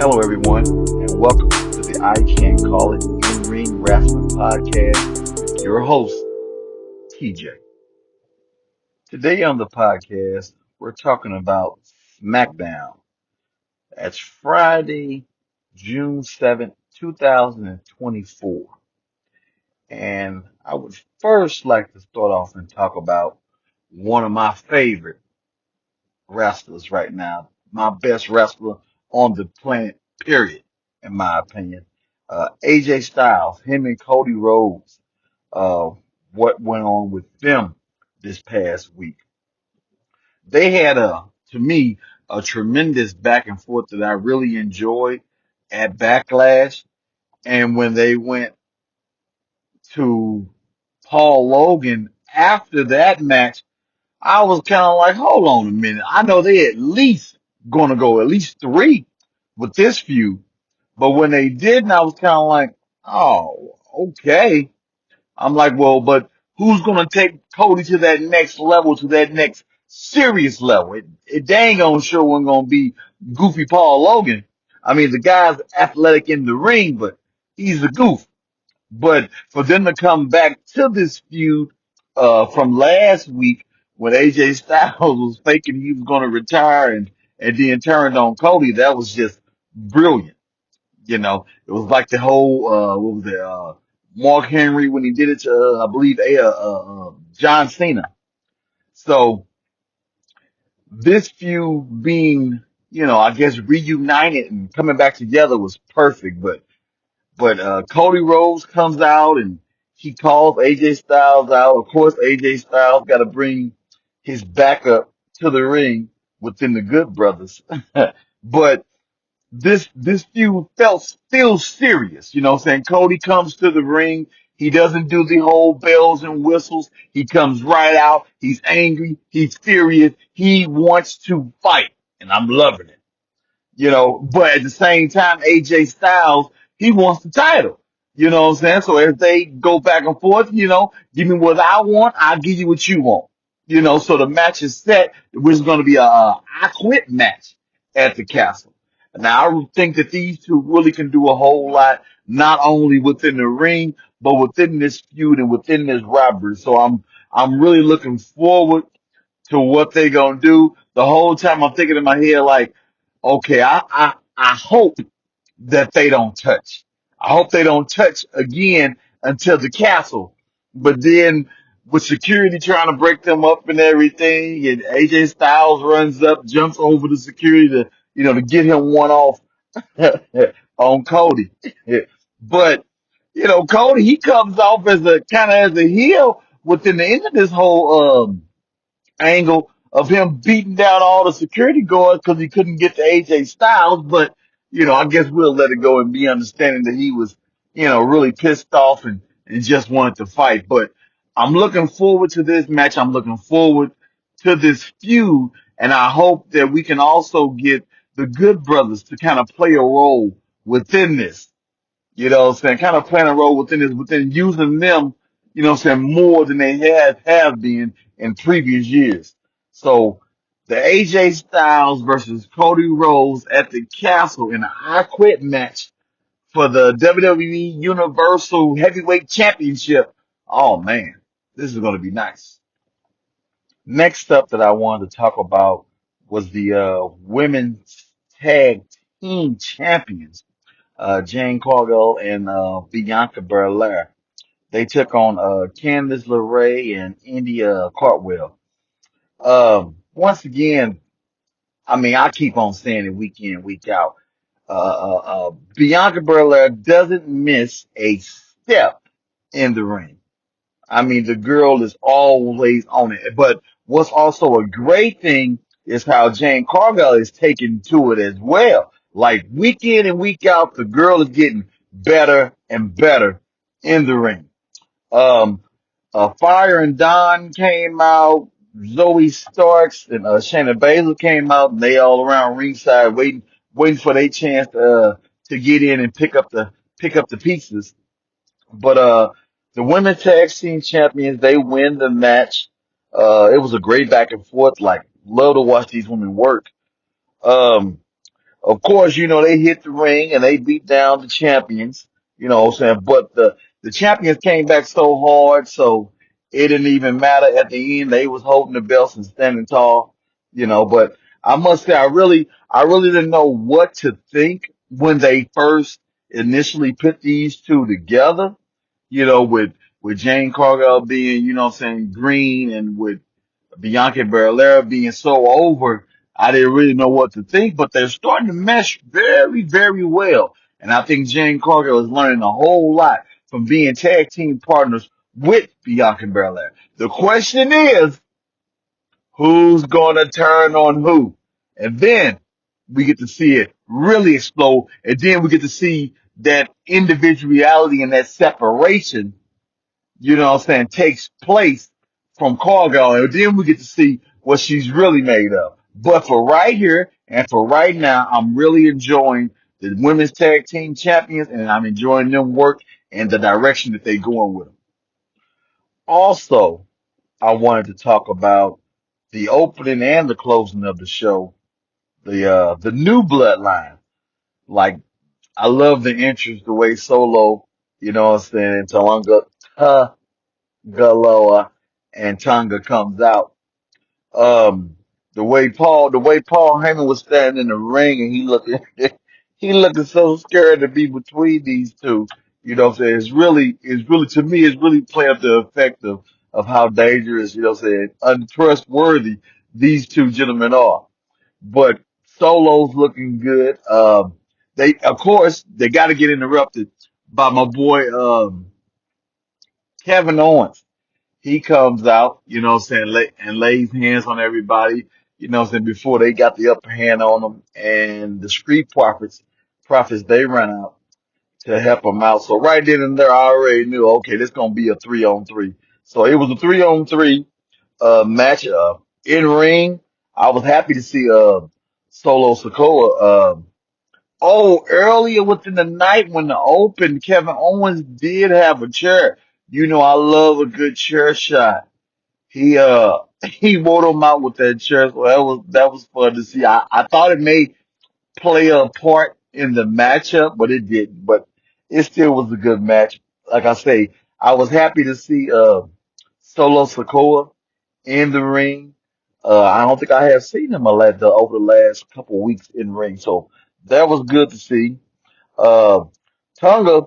Hello, everyone, and welcome to the I Can't Call It In Ring Wrestling Podcast with your host, TJ. Today on the podcast, we're talking about Smackdown. That's Friday, June 7th, 2024. And I would first like to start off and talk about one of my favorite wrestlers right now, my best wrestler on the planet, period, in my opinion. AJ Styles, him and Cody Rhodes, uh, what went on with them this past week. They had to me, a tremendous back and forth that I really enjoyed at Backlash. And when they went to Paul Logan after that match, I was kind of like, hold on a minute. I know they at least going to go at least three with this feud. But when they didn't, I was kind of like, oh, okay. I'm like, well, but who's going to take Cody to that next level, to that next serious level? It dang on sure wasn't going to be goofy Paul Logan. I mean, the guy's athletic in the ring, but he's a goof. But for them to come back to this feud from last week when AJ Styles was faking he was going to retire and then turned on Cody, that was just brilliant. It was like the whole what was it, Mark Henry when he did it to I believe John Cena. So this feud being I guess reunited and coming back together was perfect, but Cody Rhodes comes out and he calls AJ Styles out. Of course, AJ Styles got to bring his backup to the ring within the Good Brothers. But this feud felt still serious. You know what I'm saying? Cody comes to the ring. He doesn't do the whole bells and whistles. He comes right out. He's angry. He's furious. He wants to fight. And I'm loving it, but at the same time, AJ Styles, he wants the title. You know what I'm saying? So as they go back and forth, give me what I want, I'll give you what you want. So the match is set, which is going to be a I quit match at the castle. Now I think that these two really can do a whole lot, not only within the ring, but within this feud and within this rivalry. So I'm really looking forward to what they gonna do. The whole time I'm thinking in my head like, okay, I hope that they don't touch. I hope they don't touch again until the castle. But then with security trying to break them up and everything, and AJ Styles runs up, jumps over the security to get him one off on Cody. But Cody, he comes off as a kind of as a heel within the end of this whole angle of him beating down all the security guards because he couldn't get to AJ Styles. But, I guess we'll let it go and be understanding that he was, really pissed off and just wanted to fight. But I'm looking forward to this match. I'm looking forward to this feud. And I hope that we can also get the Good Brothers to kind of play a role within this. You know what I'm saying? Kind of playing a role within this, within using them, what I'm saying, more than they have been in previous years. So the AJ Styles versus Cody Rhodes at the Castle in an I Quit match for the WWE Universal Heavyweight Championship. Oh man, this is going to be nice. Next up that I wanted to talk about was the women's tag team champions, Jane Cargill and Bianca Belair. They took on Candice LeRae and India Cartwheel. Once again, I mean, I keep on saying it week in, week out. Bianca Belair doesn't miss a step in the ring. I mean, the girl is always on it. But what's also a great thing is how Jane Cargill is taking to it as well. Like week in and week out, the girl is getting better and better in the ring. Um, Fire and Dawn came out. Zoe Starks and Shayna Baszler came out, and they all around ringside waiting for their chance to get in and pick up the pieces. But the women's tag team champions, they win the match. It was a great back and forth. Like, love to watch these women work. Um, Of course, they hit the ring and they beat down the champions, what I'm saying? But the champions came back so hard, so it didn't even matter at the end. They was holding the belts and standing tall, but I must say I really didn't know what to think when they first initially put these two together, with Jane Cargill being, what I'm saying, green, and with Bianca Belair being so over, I didn't really know what to think, but they're starting to mesh very, very well. And I think Jane Cargill is learning a whole lot from being tag team partners with Bianca Belair. The question is, who's going to turn on who? And then we get to see it really explode. And then we get to see that individuality and that separation, what I'm saying, takes place from Cargill, and then we get to see what she's really made of. But for right here and for right now, I'm really enjoying the women's tag team champions, and I'm enjoying them work and the direction that they're going with them. Also, I wanted to talk about the opening and the closing of the show, the new bloodline. Like, I love the entrance, the way Solo, what I'm saying, Galoa and Tonga comes out. Um, the way Paul Heyman was standing in the ring and he looking, he looking so scared to be between these two. What I'm saying? It's really, to me, it's really playing up the effect of how dangerous, what I'm saying, untrustworthy these two gentlemen are. But Solo's looking good. Of course, they got to get interrupted by my boy, Kevin Owens. He comes out, and lays hands on everybody, before they got the upper hand on them. And the street prophets, they run out to help them out. So right then and there, I already knew, okay, this gonna be a 3-on-3. So it was a 3-on-3 match in ring. I was happy to see Solo Sokoa. Earlier within the night when the open, Kevin Owens did have a chair. I love a good chair shot. He he wore them out with that chair, so that was fun to see. I thought it may play a part in the matchup, but it didn't. But it still was a good match. Like I say, I was happy to see Solo Sokoa in the ring. I don't think I have seen him over the last couple of weeks in ring, so that was good to see. Uh, Tonga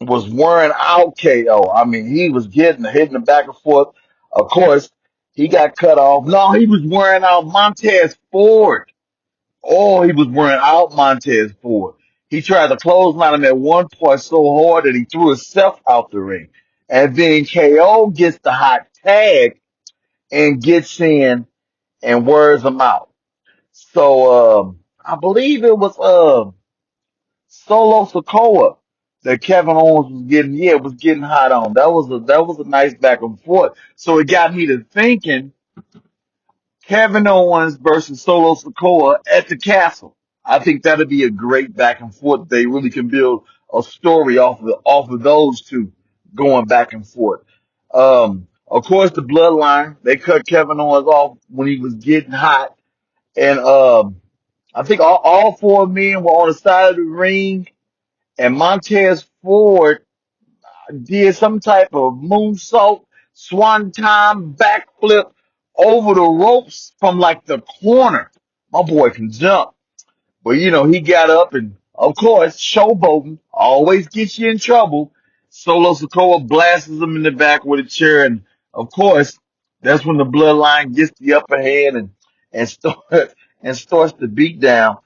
was wearing out KO. I mean, he was hitting him back and forth. Of course, he got cut off. No, he was wearing out Montez Ford. Oh, he was wearing out Montez Ford. He tried to clothesline him at one point so hard that he threw himself out the ring. And then KO gets the hot tag and gets in and wears him out. So I believe it was Solo Sokoa that Kevin Owens was getting hot on. That was a nice back and forth. So it got me to thinking Kevin Owens versus Solo Sokoa at the castle. I think that'd be a great back and forth. They really can build a story off of those two going back and forth. Of course, the bloodline, they cut Kevin Owens off when he was getting hot. And I think all four men were on the side of the ring, and Montez Ford did some type of moonsault, swanton, backflip over the ropes from like the corner. My boy can jump. But he got up and of course, showboating always gets you in trouble. Solo Sokoa blasts him in the back with a chair, and of course, that's when the bloodline gets the upper hand and start and starts the beat down.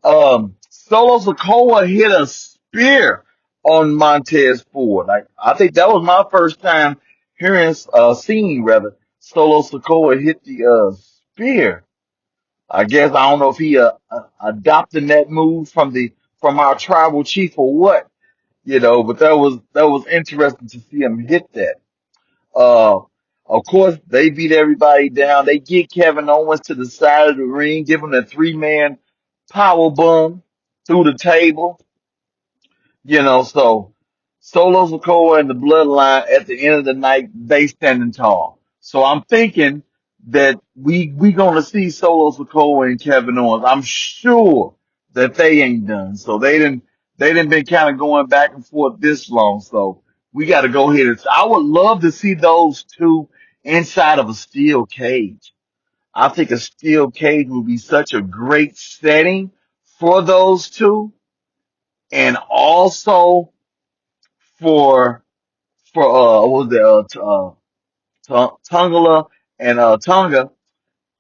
Solo Sokoa hit a spear on Montez Ford. Like, I think that was my first time seeing rather, Solo Sokoa hit the spear. I guess I don't know if he adopted that move from our tribal chief or what, but that was interesting to see him hit that. Uh, of course, they beat everybody down. They get Kevin Owens to the side of the ring, give him a three-man power bomb through the table. So Solo Sikoa and the Bloodline at the end of the night, they standing tall. So I'm thinking that we gonna see Solo Sikoa and Kevin Owens. I'm sure that they ain't done. So they didn't been kind of going back and forth this long. So we got to go ahead and I would love to see those two inside of a steel cage. I think a steel cage would be such a great setting for those two, and also for what was it Tongala and Tonga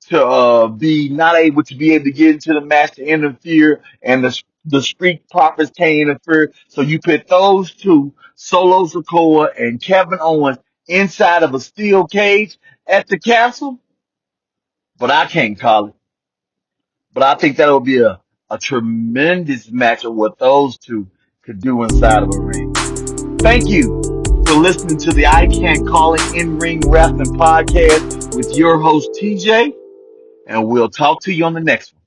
to be not able to be able to get into the match to interfere, and the Street Profits can't interfere. So you put those two, Solo Sokoa and Kevin Owens, inside of a steel cage at the castle, but I can't call it. But I think that would be a tremendous match of what those two could do inside of a ring. Thank you for listening to the I Can't Call It In Ring Wrestling podcast with your host TJ, and we'll talk to you on the next one.